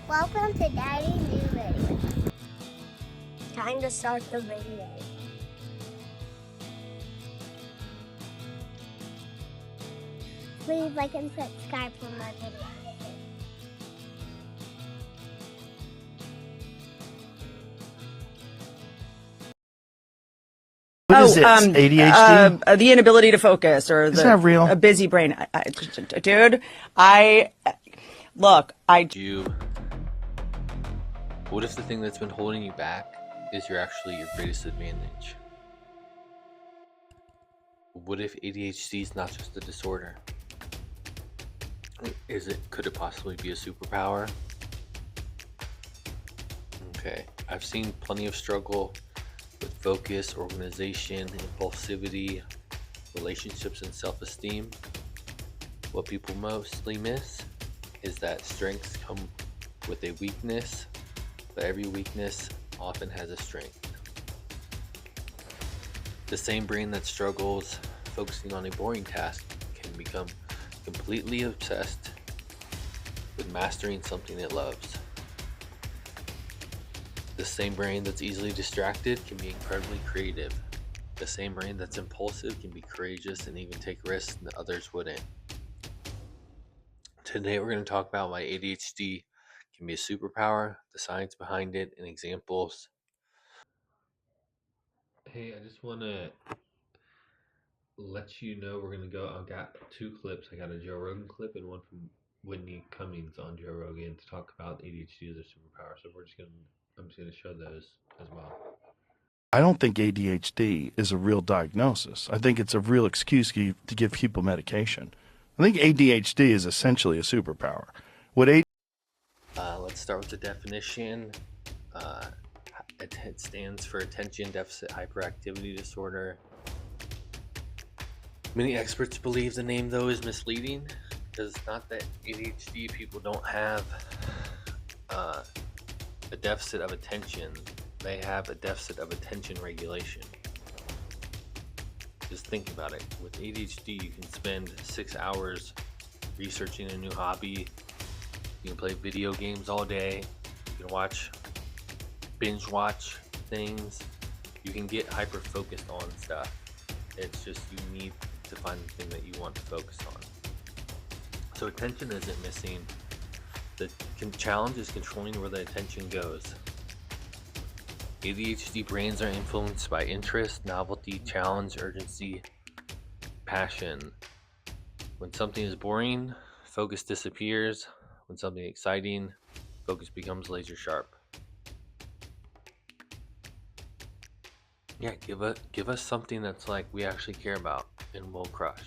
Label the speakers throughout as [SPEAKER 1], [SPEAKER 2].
[SPEAKER 1] Welcome to Daddy's new video. Time to start the video. Please like and subscribe for my video.
[SPEAKER 2] What is this? ADHD?
[SPEAKER 3] The inability to focus, or
[SPEAKER 2] Is that real?
[SPEAKER 3] A busy brain. Dude,
[SPEAKER 4] What if the thing that's been holding you back is actually your greatest advantage? What if ADHD is not just a disorder? Could it possibly be a superpower? Okay, I've seen plenty of struggle with focus, organization, impulsivity, relationships, and self-esteem. What people mostly miss is that strengths come with a weakness, but every weakness often has a strength. The same brain that struggles focusing on a boring task can become completely obsessed with mastering something it loves. The same brain that's easily distracted can be incredibly creative. The same brain that's impulsive can be courageous and even take risks that others wouldn't. Today we're going to talk about why ADHD can be a superpower, the science behind it, and examples. Hey, I just want to let you know we're going to go. I've got two clips. I got a Joe Rogan clip and one from Whitney Cummings on Joe Rogan to talk about ADHD as a superpower. So I'm just going to show those as well.
[SPEAKER 2] I don't think ADHD is a real diagnosis. I think it's a real excuse to give people medication. I think ADHD is essentially a superpower.
[SPEAKER 4] Let's start with the definition. It stands for Attention Deficit Hyperactivity Disorder. Many experts believe the name, though, is misleading, because it's not that ADHD people don't have a deficit of attention. They have a deficit of attention regulation. Just think about it. With ADHD, you can spend 6 hours researching a new hobby. You can play video games all day. You can binge watch things. You can get hyper focused on stuff. It's just you need to find the thing that you want to focus on. So attention isn't missing. The challenge is controlling where the attention goes. ADHD brains are influenced by interest, novelty, challenge, urgency, passion. When something is boring, focus disappears. When something exciting, focus becomes laser sharp. Yeah, give us something that's like we actually care about and we'll crush.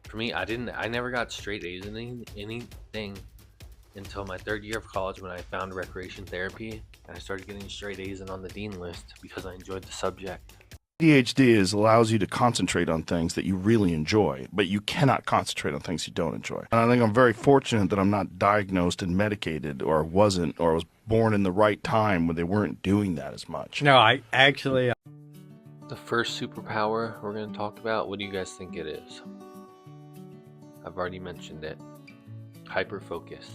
[SPEAKER 4] For me, I never got straight A's in anything until my third year of college, when I found recreation therapy and I started getting straight A's and on the dean list because I enjoyed the subject.
[SPEAKER 2] ADHD allows you to concentrate on things that you really enjoy, but you cannot concentrate on things you don't enjoy. And I think I'm very fortunate that I'm not diagnosed and medicated, or was born in the right time when they weren't doing that as much.
[SPEAKER 5] No, I actually...
[SPEAKER 4] The first superpower we're going to talk about, what do you guys think it is? I've already mentioned it. Hyperfocus.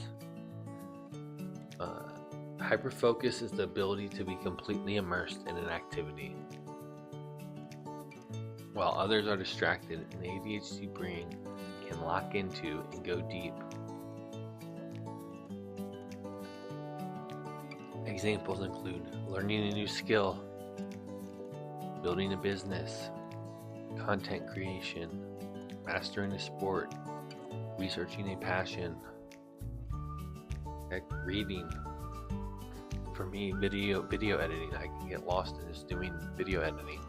[SPEAKER 4] Hyperfocus is the ability to be completely immersed in an activity while others are distracted. An ADHD brain can lock into and go deep. Examples include learning a new skill, building a business, content creation, mastering a sport, researching a passion, reading. For me, video editing. I can get lost in just doing video editing.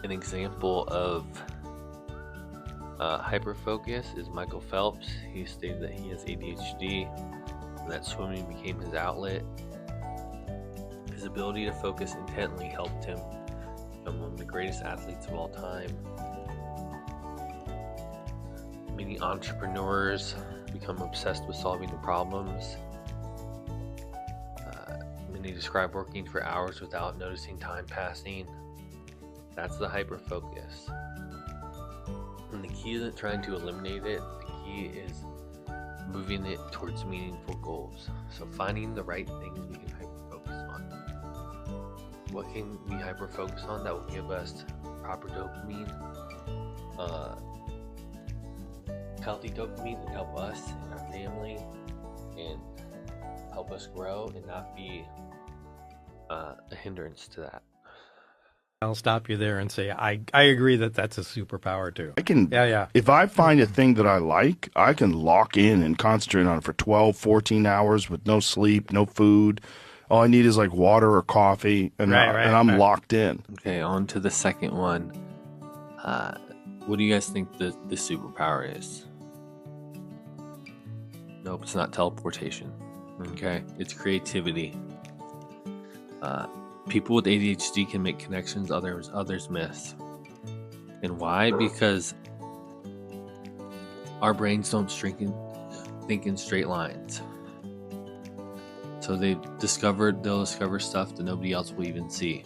[SPEAKER 4] An example of hyperfocus is Michael Phelps. He stated that he has ADHD and that swimming became his outlet. His ability to focus intently helped him become one of the greatest athletes of all time. Many entrepreneurs become obsessed with solving the problems. Many describe working for hours without noticing time passing. That's the hyperfocus. And the key isn't trying to eliminate it. The key is moving it towards meaningful goals. So finding the right things we can hyper-focus on. What can we hyper-focus on that will give us proper dopamine, healthy dopamine, and help us and our family, and help us grow and not be a hindrance to that.
[SPEAKER 5] I'll stop you there and say I agree that that's a superpower too.
[SPEAKER 2] I can,
[SPEAKER 5] Yeah.
[SPEAKER 2] if I find a thing that I like, I can lock in and concentrate on it for 12, 14 hours with no sleep, no food. All I need is like water or coffee, and I'm locked in.
[SPEAKER 4] Okay, on to the second one. What do you guys think the superpower is? Nope, it's not teleportation. Okay, it's creativity. People with ADHD can make connections others miss. And why? Because our brains don't think in straight lines. So they'll discover stuff that nobody else will even see.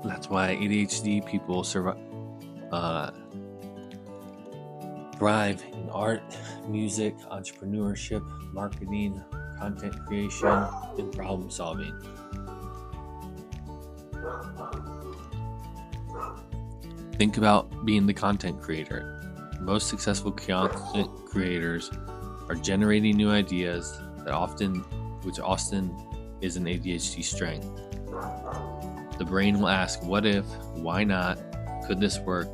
[SPEAKER 4] That's why ADHD people thrive in art, music, entrepreneurship, marketing, content creation, and problem solving. Think about being the content creator. Most successful content creators are generating new ideas which often is an ADHD strength. The brain will ask, what if, why not, could this work?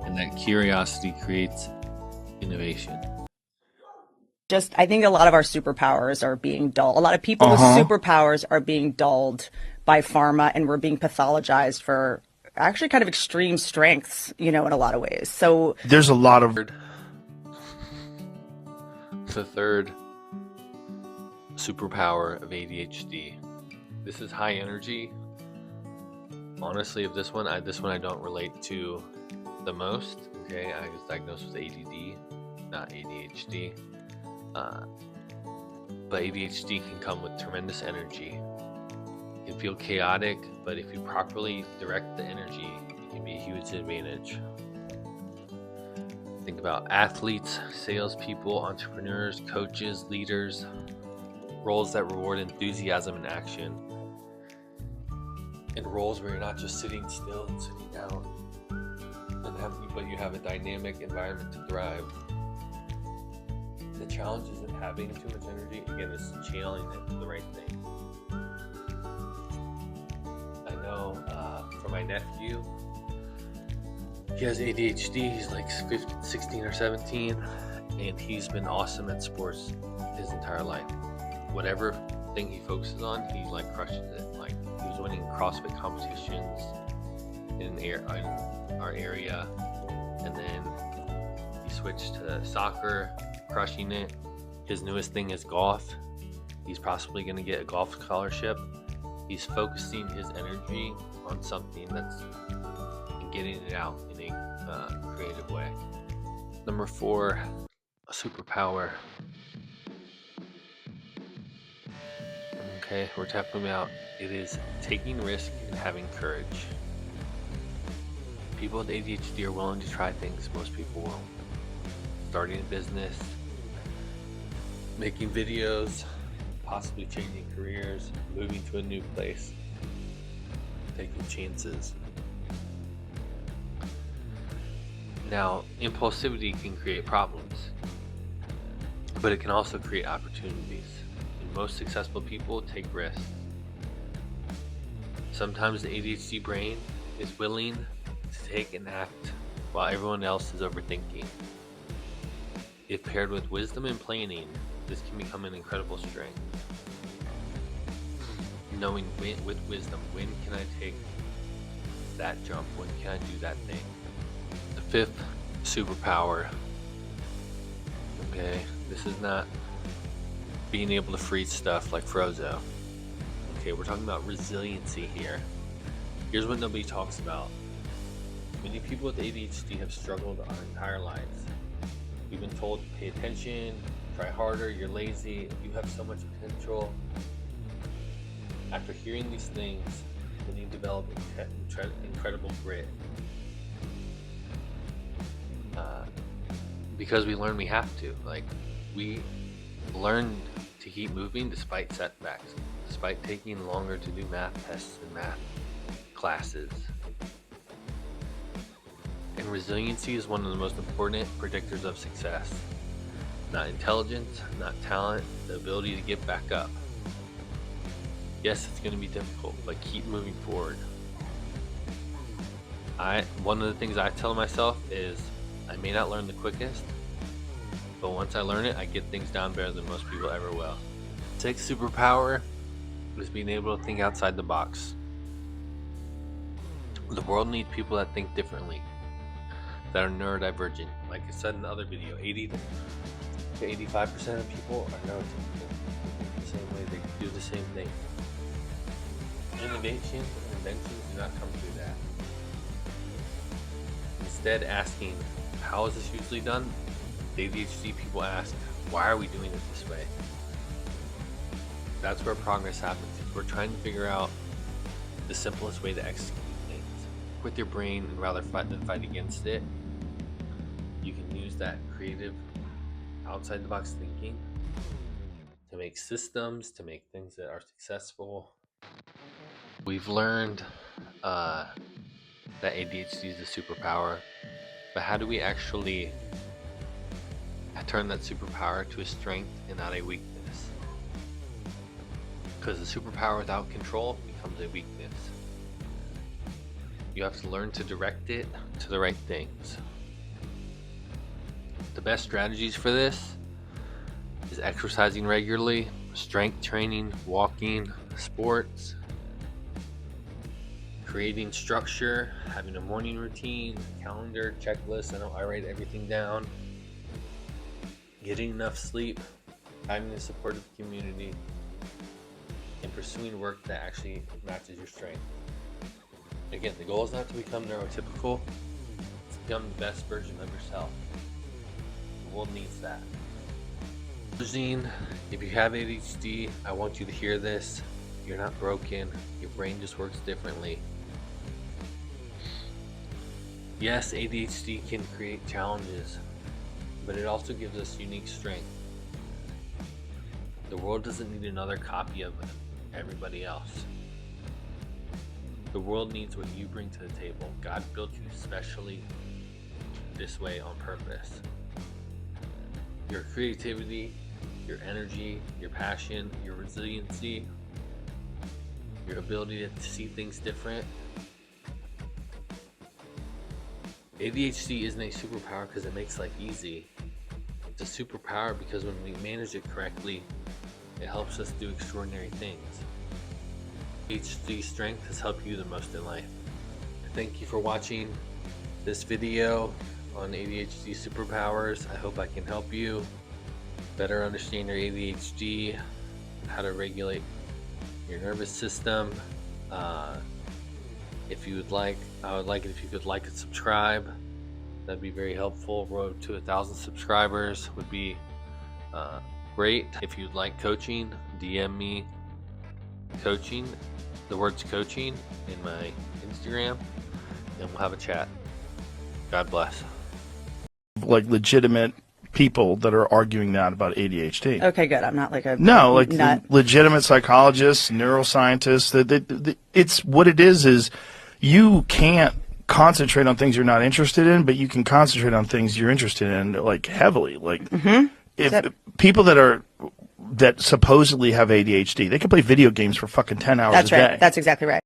[SPEAKER 4] And that curiosity creates innovation.
[SPEAKER 3] I think a lot of our superpowers are being dulled. A lot of people with superpowers are being dulled by pharma, and we're being pathologized for actually kind of extreme strengths, in a lot of ways. So
[SPEAKER 2] there's a lot of...
[SPEAKER 4] The third superpower of ADHD. This is high energy. Honestly, this one I don't relate to the most. Okay, I was diagnosed with ADD, not ADHD. But ADHD can come with tremendous energy. It can feel chaotic, but if you properly direct the energy, it can be a huge advantage. Think about athletes, salespeople, entrepreneurs, coaches, leaders, roles that reward enthusiasm and action, and roles where you're not just sitting still and sitting down, but you have a dynamic environment to thrive. The challenge isn't having too much energy, again, it's channeling it to the right thing. I know for my nephew, he has ADHD, he's like 16 or 17, and he's been awesome at sports his entire life. Whatever thing he focuses on, he like crushes it. Like he was winning CrossFit competitions in our area, and then he switched to soccer, crushing it. His newest thing is golf. He's possibly going to get a golf scholarship. He's focusing his energy on something and getting it out in a creative way. Number 4, a superpower. Okay, we're tapping out. It is taking risk and having courage. People with ADHD are willing to try things most people won't. Starting a business, making videos, possibly changing careers, moving to a new place, taking chances. Now, impulsivity can create problems, but it can also create opportunities. And most successful people take risks. Sometimes the ADHD brain is willing to take an act while everyone else is overthinking. If paired with wisdom and planning, this can become an incredible strength. Knowing with wisdom, when can I take that jump? When can I do that thing? The 5th superpower. Okay, this is not being able to freeze stuff like Frozo. Okay, we're talking about resiliency here. Here's what nobody talks about. Many people with ADHD have struggled our entire lives. We've been told to pay attention, try harder, you're lazy, you have so much potential. After hearing these things, when you develop incredible grit, because we learn we have to. Like, we learn to keep moving despite setbacks, despite taking longer to do math tests and math classes. And resiliency is one of the most important predictors of success. Not intelligence, not talent, the ability to get back up. Yes, it's going to be difficult, but keep moving forward. One of the things I tell myself is I may not learn the quickest, but once I learn it, I get things down better than most people ever will. Sixth superpower is being able to think outside the box. The world needs people that think differently, that are neurodivergent. Like I said in the other video, 80 to 85% of people are neurotypical. The same way they do the same thing. Innovation and inventions do not come through that. Instead, asking, how is this usually done? ADHD people ask, why are we doing it this way? That's where progress happens. We're trying to figure out the simplest way to execute things. With your brain, and rather than fight against it, you can use that creative, outside the box thinking to make systems, to make things that are successful. We've learned that ADHD is a superpower, but how do we actually turn that superpower to a strength and not a weakness? Because a superpower without control becomes a weakness. You have to learn to direct it to the right things. The best strategies for this is exercising regularly, strength training, walking, sports, creating structure, having a morning routine, calendar, checklist. I know I write everything down. Getting enough sleep, having a supportive community, and pursuing work that actually matches your strength. Again, the goal is not to become neurotypical, it's to become the best version of yourself. The world needs that. If you have ADHD, I want you to hear this. You're not broken. Your brain just works differently. Yes, ADHD can create challenges, but it also gives us unique strength. The world doesn't need another copy of everybody else. The world needs what you bring to the table. God built you specially this way on purpose. Your creativity, your energy, your passion, your resiliency, your ability to see things different. ADHD isn't a superpower because it makes life easy. It's a superpower because when we manage it correctly, it helps us do extraordinary things. ADHD strength has helped you the most in life. Thank you for watching this video on ADHD superpowers. I hope I can help you better understand your ADHD, how to regulate your nervous system. If you would like, I would like it if you could like and subscribe. That'd be very helpful. Road to 1,000 subscribers would be great. If you'd like coaching, DM me coaching, the words coaching, in my Instagram, and we'll have a chat. God bless.
[SPEAKER 2] Like legitimate people that are arguing that about ADHD.
[SPEAKER 3] Okay, good. I'm not like a
[SPEAKER 2] No, like
[SPEAKER 3] nut.
[SPEAKER 2] legitimate psychologists, neuroscientists. It's what it is you can't concentrate on things you're not interested in, but you can concentrate on things you're interested in, like heavily. Like if people that supposedly have ADHD, they can play video games for fucking 10 hours a day.
[SPEAKER 3] That's exactly right.